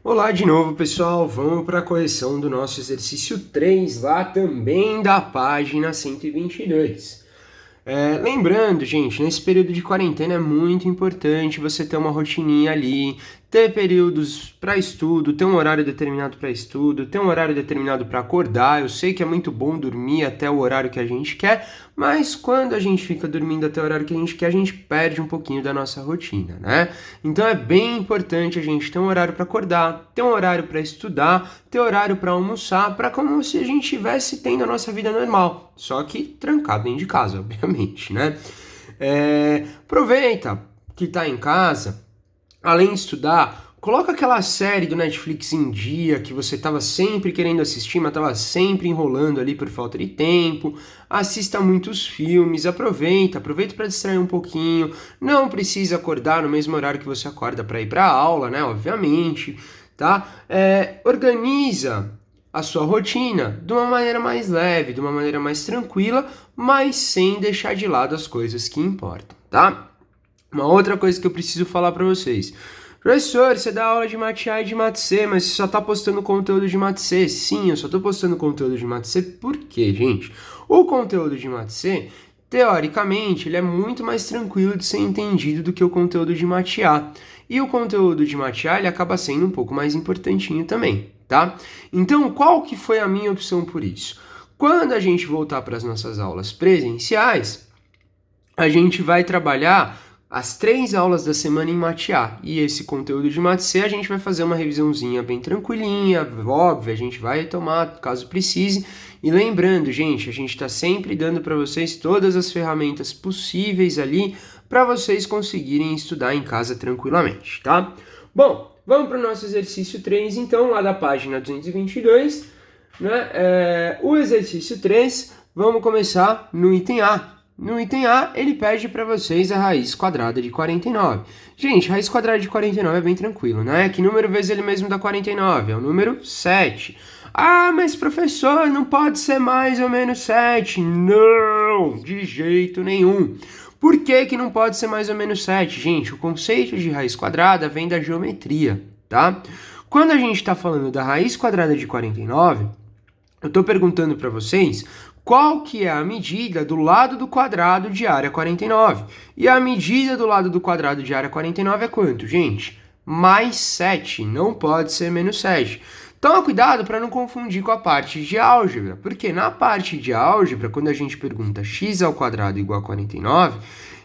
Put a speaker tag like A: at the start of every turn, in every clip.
A: Olá de novo, pessoal. Vamos para a correção do nosso exercício 3, lá também da página 122. Lembrando, gente, nesse período de quarentena é muito importante você ter uma rotininha ali, ter períodos para estudo, ter um horário determinado para estudo, ter um horário determinado para acordar. Eu sei que é muito bom dormir até o horário que a gente quer, mas quando a gente fica dormindo até o horário que a gente quer, a gente perde um pouquinho da nossa rotina, né? Então é bem importante a gente ter um horário para acordar, ter um horário para estudar, ter horário para almoçar, para como se a gente estivesse tendo a nossa vida normal, só que trancado dentro de casa, obviamente, né? Aproveita que tá em casa, além de estudar, coloca aquela série do Netflix em dia que você estava sempre querendo assistir, mas estava sempre enrolando ali por falta de tempo. Assista muitos filmes, aproveita para distrair um pouquinho. Não precisa acordar no mesmo horário que você acorda para ir para a aula, né? Obviamente, tá? Organiza a sua rotina de uma maneira mais leve, de uma maneira mais tranquila, mas sem deixar de lado as coisas que importam, tá? Uma outra coisa que eu preciso falar para vocês. Professor, você dá aula de Mate A e de Mate C, mas você só tá postando conteúdo de Mate C. Sim, eu só tô postando conteúdo de Mate C. Por quê, gente? O conteúdo de Mate C, teoricamente, ele é muito mais tranquilo de ser entendido do que o conteúdo de Mate A. E o conteúdo de Mate A, ele acaba sendo um pouco mais importantinho também, tá? Então, qual que foi a minha opção por isso? Quando a gente voltar para as nossas aulas presenciais, a gente vai trabalhar as 3 aulas da semana em Mate A. E esse conteúdo de Mate C a gente vai fazer uma revisãozinha bem tranquilinha, óbvio, a gente vai retomar caso precise. E lembrando, gente, a gente está sempre dando para vocês todas as ferramentas possíveis ali para vocês conseguirem estudar em casa tranquilamente, tá? Bom, vamos para o nosso exercício 3, então, lá da página 222, né? O exercício 3, vamos começar no item A. No item A, ele pede para vocês a raiz quadrada de 49. Gente, raiz quadrada de 49 é bem tranquilo, né? Que número vezes ele mesmo dá 49? É o número 7. Ah, mas professor, não pode ser mais ou menos 7. Não, de jeito nenhum. Por que não pode ser mais ou menos 7? Gente, o conceito de raiz quadrada vem da geometria, tá? Quando a gente está falando da raiz quadrada de 49, eu estou perguntando para vocês qual que é a medida do lado do quadrado de área 49. E a medida do lado do quadrado de área 49 é quanto, gente? Mais 7, não pode ser menos 7. Toma cuidado para não confundir com a parte de álgebra, porque na parte de álgebra, quando a gente pergunta x ao quadrado igual a 49,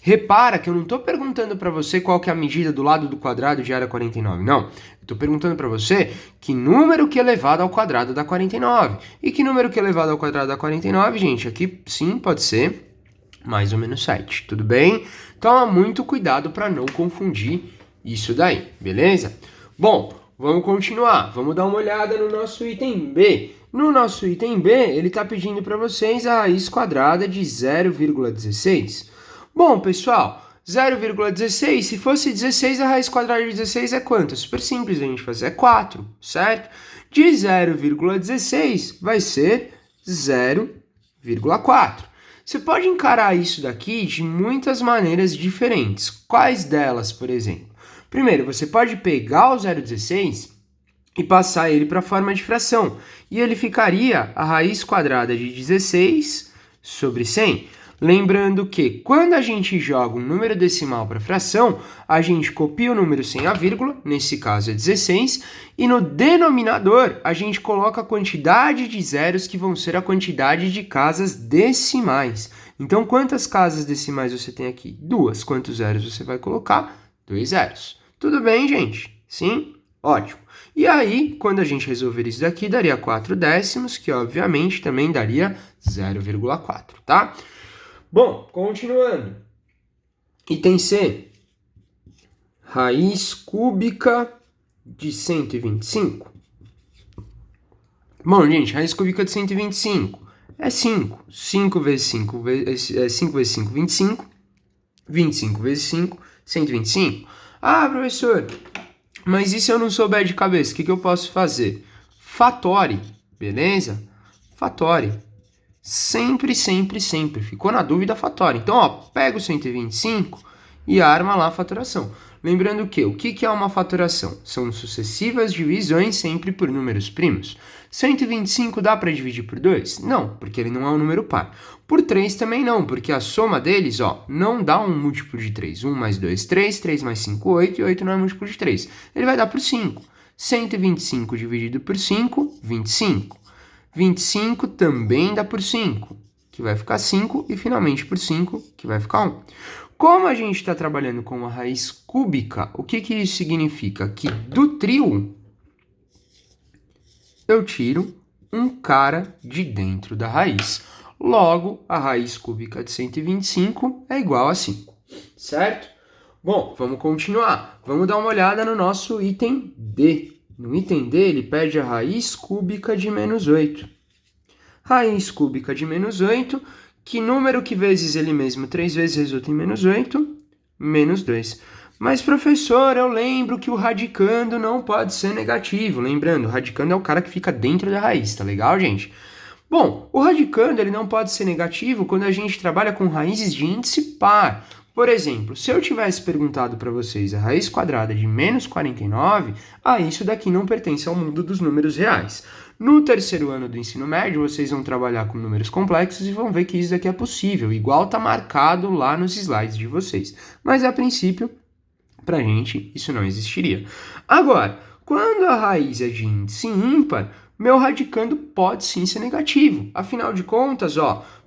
A: repara que eu não estou perguntando para você qual que é a medida do lado do quadrado de área 49, não. Estou perguntando para você que número que é elevado ao quadrado dá 49. E que número que é elevado ao quadrado dá 49, gente? Aqui sim pode ser mais ou menos 7, tudo bem? Toma muito cuidado para não confundir isso daí, beleza? Bom, vamos continuar. Vamos dar uma olhada no nosso item B. No nosso item B, ele está pedindo para vocês a raiz quadrada de 0,16. Bom, pessoal, 0,16, se fosse 16, a raiz quadrada de 16 é quanto? É super simples a gente fazer, é 4, certo? De 0,16 vai ser 0,4. Você pode encarar isso daqui de muitas maneiras diferentes. Quais delas, por exemplo? Primeiro, você pode pegar o 0,16 e passar ele para a forma de fração. E ele ficaria a raiz quadrada de 16 sobre 100. Lembrando que quando a gente joga um número decimal para fração, a gente copia o número sem a vírgula, nesse caso é 16, e no denominador a gente coloca a quantidade de zeros que vão ser a quantidade de casas decimais. Então, quantas casas decimais você tem aqui? 2. Quantos zeros você vai colocar? 2 zeros. Tudo bem, gente? Sim? Ótimo. E aí, quando a gente resolver isso daqui, daria 4 décimos, que obviamente também daria 0,4, tá? Bom, continuando. Item C. Raiz cúbica de 125. Bom, gente, raiz cúbica de 125 é 5. 5 vezes 5 é 5 vezes 5, 25. 25 vezes 5, 125. Ah, professor, mas e se eu não souber de cabeça? O que eu posso fazer? Fatore, beleza? Fatore. Sempre, sempre, sempre. Ficou na dúvida, fatore. Então, ó, pega o 125 e arma lá a fatoração. Lembrando que o que é uma fatoração? São sucessivas divisões sempre por números primos. 125 dá para dividir por 2? Não, porque ele não é um número par. Por 3 também não, porque a soma deles, não dá um múltiplo de 3. 1 mais 2, 3, 3 mais 5, 8, e 8 não é múltiplo de 3. Ele vai dar por 5. 125 dividido por 5, 25. 25 também dá por 5, que vai ficar 5, e finalmente por 5, que vai ficar 1. Como a gente está trabalhando com uma raiz cúbica, o que isso significa? Que do trio, eu tiro um cara de dentro da raiz. Logo, a raiz cúbica de 125 é igual a 5, certo? Bom, vamos continuar. Vamos dar uma olhada no nosso item D. No item D, ele pede a raiz cúbica de menos 8. Raiz cúbica de menos 8, que número que vezes ele mesmo 3 vezes resulta em menos 8? Menos 2. Mas, professor, eu lembro que o radicando não pode ser negativo. Lembrando, o radicando é o cara que fica dentro da raiz, tá legal, gente? Bom, o radicando ele não pode ser negativo quando a gente trabalha com raízes de índice par. Por exemplo, se eu tivesse perguntado para vocês a raiz quadrada de menos 49, isso daqui não pertence ao mundo dos números reais. No terceiro ano do ensino médio, vocês vão trabalhar com números complexos e vão ver que isso daqui é possível, igual está marcado lá nos slides de vocês. Mas, a princípio, para a gente, isso não existiria. Agora, quando a raiz é de índice ímpar, meu radicando pode sim ser negativo. Afinal de contas,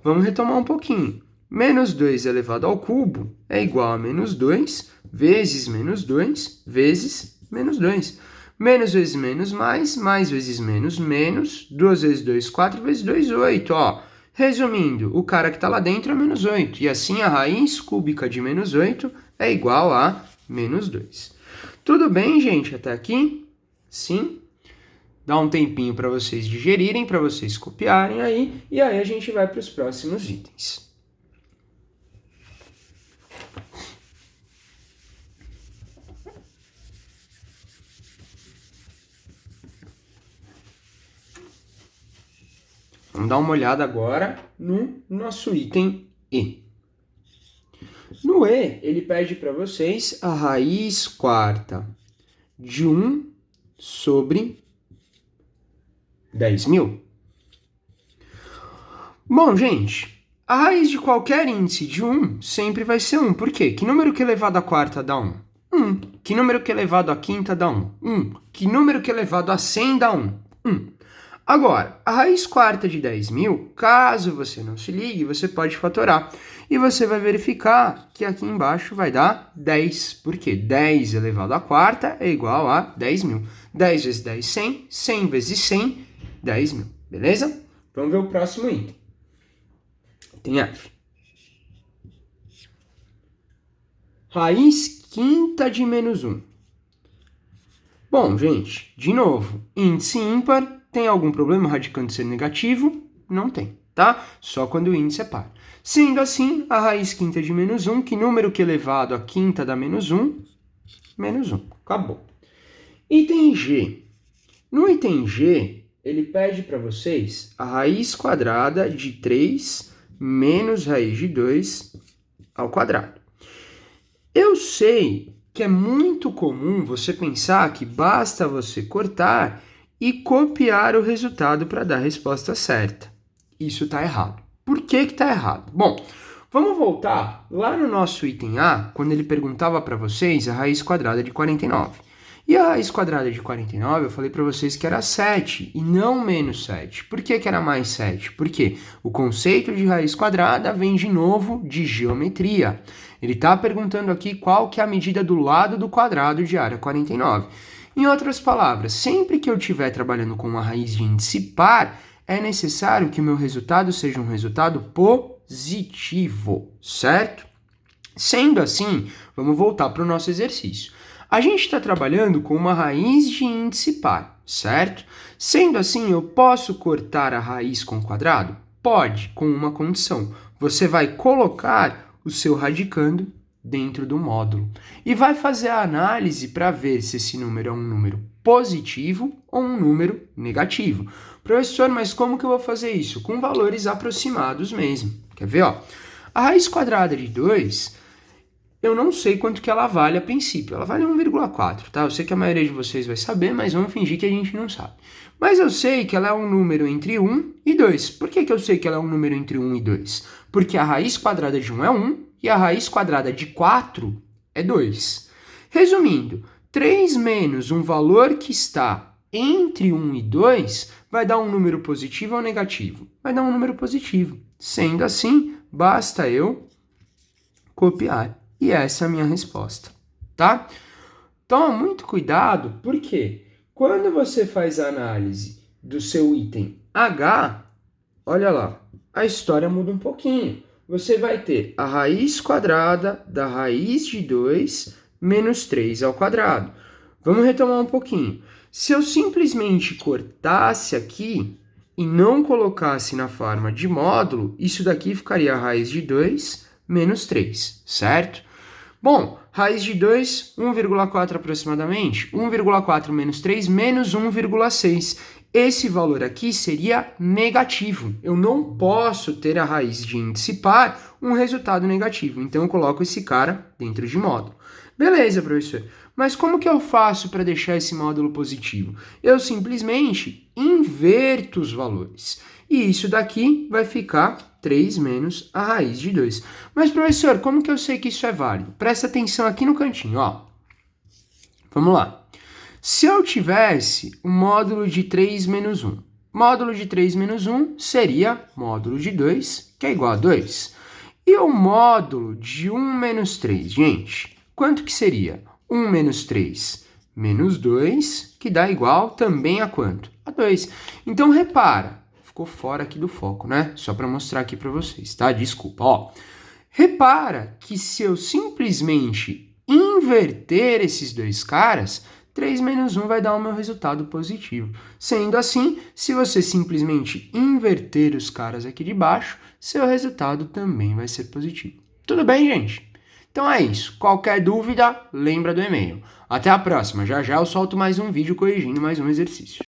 A: vamos retomar um pouquinho. Menos 2 elevado ao cubo é igual a menos 2 vezes menos 2 vezes menos 2. Menos vezes menos mais vezes menos, menos, 2 vezes 2, 4 vezes 2, 8, Resumindo, o cara que está lá dentro é menos 8, e assim a raiz cúbica de menos 8 é igual a menos 2. Tudo bem, gente, até aqui? Sim? Dá um tempinho para vocês digerirem, para vocês copiarem aí, e aí a gente vai para os próximos itens. Vamos dar uma olhada agora no nosso item E. No E, ele pede para vocês a raiz quarta de 1 sobre 10.000. Bom, gente, a raiz de qualquer índice de 1 sempre vai ser 1. Por quê? Que número que elevado à quarta dá 1? 1. Que número que elevado à quinta dá 1? 1. Que número que elevado a 100 dá 1? 1. Agora, a raiz quarta de 10.000, caso você não se ligue, você pode fatorar. E você vai verificar que aqui embaixo vai dar 10. Por quê? 10 elevado à quarta é igual a 10.000. 10 vezes 10, 100. 100 vezes 100, 10.000. Beleza? Vamos ver o próximo item. Item F. Raiz quinta de menos 1. Bom, gente, de novo, índice ímpar. Tem algum problema o radicando ser negativo? Não tem, tá? Só quando o índice é par. Sendo assim, a raiz quinta de menos 1, que número que elevado à quinta dá menos 1? Menos 1. Acabou. Item G. No item G, ele pede para vocês a raiz quadrada de 3 menos raiz de 2 ao quadrado. Eu sei que é muito comum você pensar que basta você cortar e copiar o resultado para dar a resposta certa. Isso está errado. Por que está errado? Bom, vamos voltar lá no nosso item A, quando ele perguntava para vocês a raiz quadrada de 49. E a raiz quadrada de 49, eu falei para vocês que era 7 e não menos 7. Por que era mais 7? Porque o conceito de raiz quadrada vem de novo de geometria. Ele está perguntando aqui qual que é a medida do lado do quadrado de área 49. Em outras palavras, sempre que eu estiver trabalhando com uma raiz de índice par, é necessário que o meu resultado seja um resultado positivo, certo? Sendo assim, vamos voltar para o nosso exercício. A gente está trabalhando com uma raiz de índice par, certo? Sendo assim, eu posso cortar a raiz com quadrado? Pode, com uma condição. Você vai colocar o seu radicando dentro do módulo e vai fazer a análise para ver se esse número é um número positivo ou um número negativo. Professor, mas como que eu vou fazer isso? Com valores aproximados mesmo. Quer ver? A raiz quadrada de 2 eu não sei quanto que ela vale a princípio. Ela vale 1,4, tá? Eu sei que a maioria de vocês vai saber, mas vamos fingir que a gente não sabe. Mas eu sei que ela é um número entre 1 e 2. Por que que eu sei que ela é um número entre 1 e 2? Porque a raiz quadrada de 1 é 1 e a raiz quadrada de 4 é 2. Resumindo, 3 menos um valor que está entre 1 e 2 vai dar um número positivo ou negativo? Vai dar um número positivo. Sendo assim, basta eu copiar. E essa é a minha resposta, tá? Toma muito cuidado, porque quando você faz a análise do seu item H, olha lá, a história muda um pouquinho. Você vai ter a raiz quadrada da raiz de 2 menos 3 ao quadrado. Vamos retomar um pouquinho. Se eu simplesmente cortasse aqui e não colocasse na forma de módulo, isso daqui ficaria a raiz de 2 menos 3, certo? Bom, raiz de 2, 1,4 aproximadamente. 1,4 menos 3 menos 1,6. Esse valor aqui seria negativo. Eu não posso ter a raiz de índice par um resultado negativo. Então eu coloco esse cara dentro de módulo. Beleza, professor. Mas como que eu faço para deixar esse módulo positivo? Eu simplesmente inverto os valores. E isso daqui vai ficar 3 menos a raiz de 2. Mas, professor, como que eu sei que isso é válido? Presta atenção aqui no cantinho, ó. Vamos lá. Se eu tivesse o módulo de 3 menos 1, módulo de 3 menos 1 seria módulo de 2, que é igual a 2. E o módulo de 1 menos 3, gente, quanto que seria? 1 menos 3 menos 2, que dá igual também a quanto? A 2. Então, repara. Ficou fora aqui do foco, né? Só para mostrar aqui para vocês, tá? Desculpa, ó. Repara que se eu simplesmente inverter esses dois caras, 3 menos 1 vai dar o meu resultado positivo. Sendo assim, se você simplesmente inverter os caras aqui de baixo, seu resultado também vai ser positivo. Tudo bem, gente? Então é isso. Qualquer dúvida, lembra do e-mail. Até a próxima. Já já eu solto mais um vídeo corrigindo mais um exercício.